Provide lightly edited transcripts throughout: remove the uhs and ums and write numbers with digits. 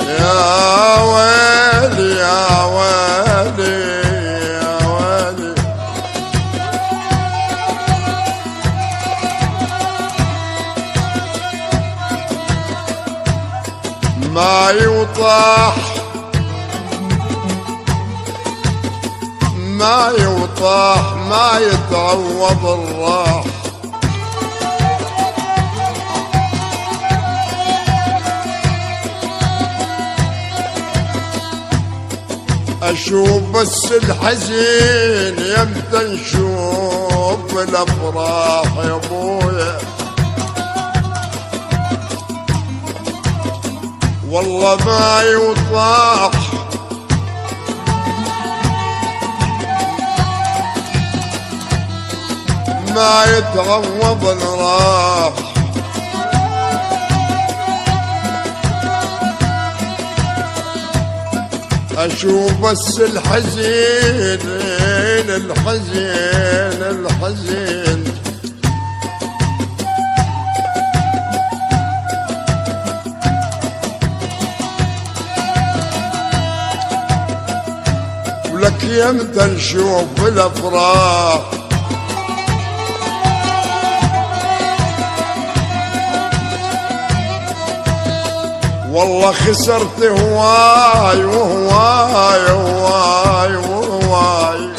يا ويلي يا ويلي يا ويلي ما يوطح ما يوطح ما يتعوض الراح اشوف بس الحزين يمتى نشوف الافراح يا ابويا والله ما يطاح ما يتعوض الراح اشوف بس الحزين الحزين الحزين ولك يمتى نشوف الافراح والله خسرت هواي وهواي وهواي وهواي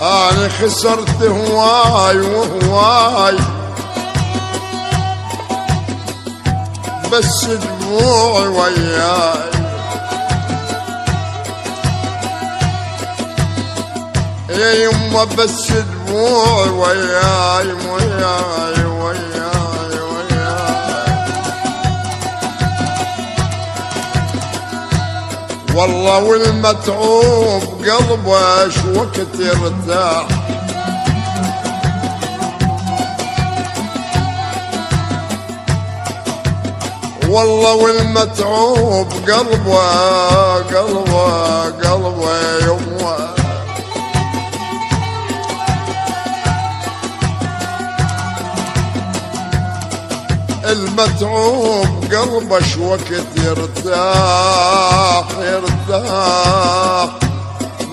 أنا خسرت هواي وهواي بس دموعي وياي يا يما بس دموعي وياي وياي وياي وياي والله والمتعوب قلبه اش وقت يرتاح والله والمتعوب قلبه يما المتعوب قلبش وقت يرتاح يرتاح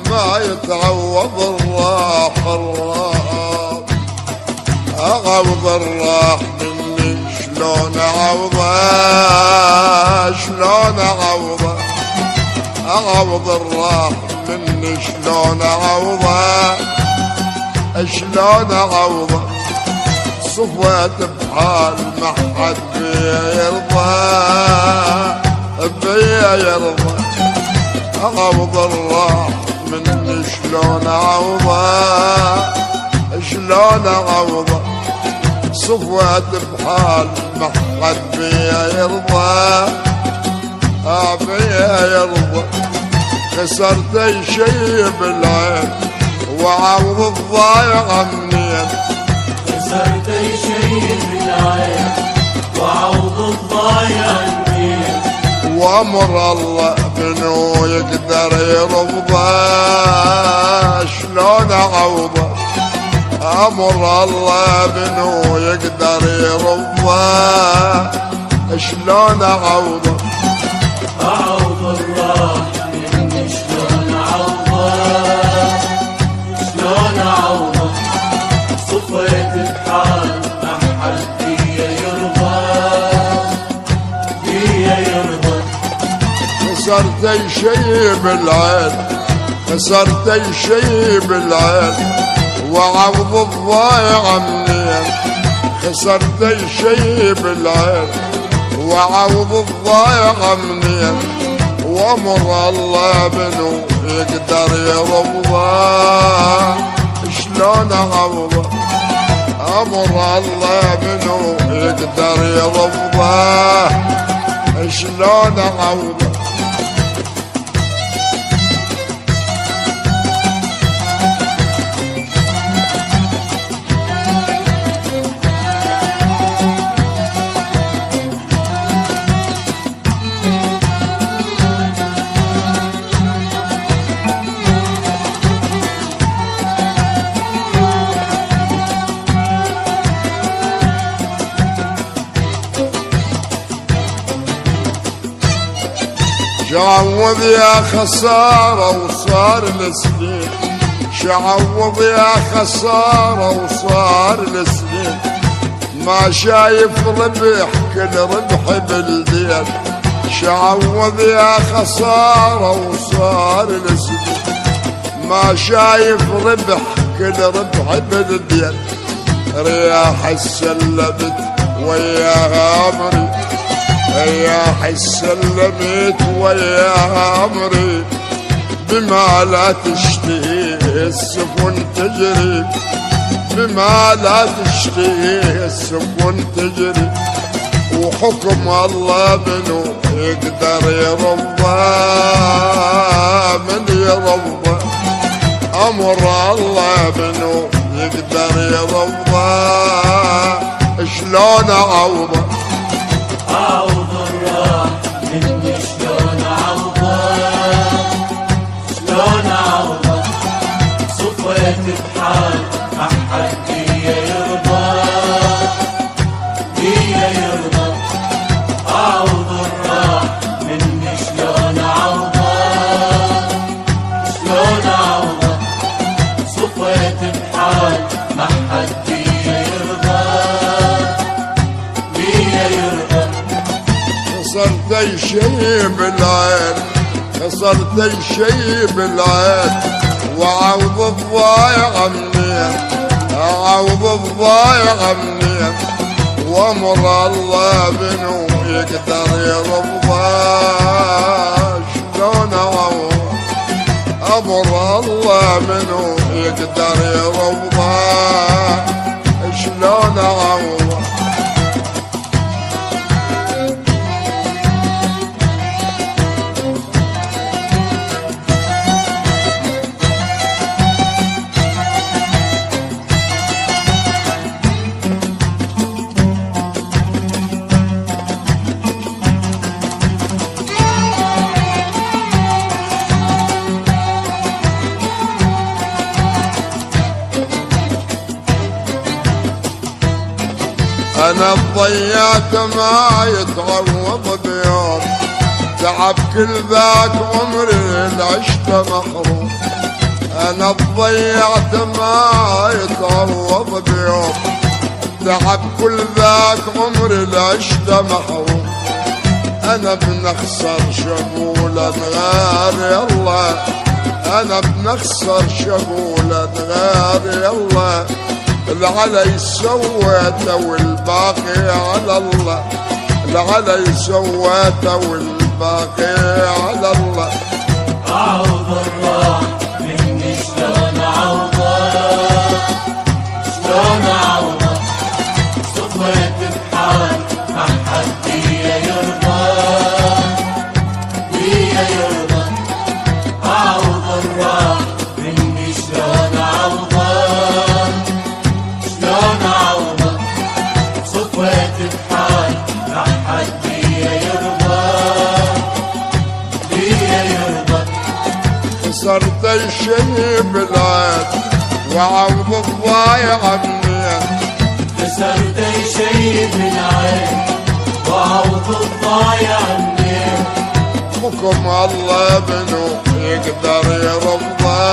ما يتعوض الراح الراح أعوض الراح مني شلون أعوضه شلون أعوضه أعوض الراح مني شلون أعوضه شلون أعوضه صفوت بحال ما حد بيا يرضى بيا يرضى أعوض الراح مني شلون أعوضه شلون أعوضه صفوت بحال ما حد بيا يرضى بيا يرضى خسرت شي بالعين وعوض الضايع منين خسرت شيء بالعين وعوض الضايع منين وامر الله منو يقدر يرضى شلون اعوضه امر الله منو يقدر يرضى شلون اعوضه أعوض الله مني شلون أعوضه شلون أعوضه صفيت بحال ما حد بيا يرضى بيا يرضى خسرت شي بالعين خسرت شي بالعين وعوض الضايع منين خسرت شي بالعين وعوض الضايع منين وامر الله منو يقدر يرضى شلون اعوضه امر الله منو يقدر يرضى شلون اعوضه شعوض يا خسارة وصار السنين، شعوض يا خسارة وصار السنين، ما شايف ربح كل ربح بالدين. شعوض يا خسارة وصار السنين، ما شايف ربح كل ربح بالدين. رياح السلمت وياها امري، رياح السلمت وياها امري، بما لا تشتهي السفن تجري، بما لا تشتهي السفن تجري. وحكم الله منو يقدر يرضى، من يرضى امر الله منو يقدر يرضى. شلون اعوضه عوض الراح مني، شلون عوضه، شلون عوضه، صفيت بحال ما حد بيا يرضى، بيا يرضى. عوض الراح مني، شلون عوضه، شلون عوضه، صفيت بحال ما حد بيا يرضى، بيا يرضى. خسرت شي بالعين، خسرت شي بالعين، وعوض الضايع منين، عوض الضايع منين. وامر الله منو يقدر يرضى. شلون اعوض امر الله منو يقدر يرضى. شلون اعوض انا ضيعت ما يتعوض بيوم، تعب كل ذاك عمري العشت محروم. انا ضيعت ما يتعوض بيوم، تعب كل ذاك عمري العشت محروم. انا بنخسر شغولا غير الله، انا بنخسر شغولا غير الله. اللي علي سويته والباقي على الله، اللي علي سويته والباقي على الله. عوض الراح مني، شلون عوضه، شلون عوضه، صفيت بحال ما حد بيا يرضى، بيا يرضى. عوض الراح مني، شلون عوضه، شلون عوضه، صفيت بحال ما حد بيا يرضى، بيا يرضى. خسرت الشي بالعين، وعوض الضايع منين. خسرت شي بالعين، وعوض الضايع منين. حكم الله منو يقدر يرضى.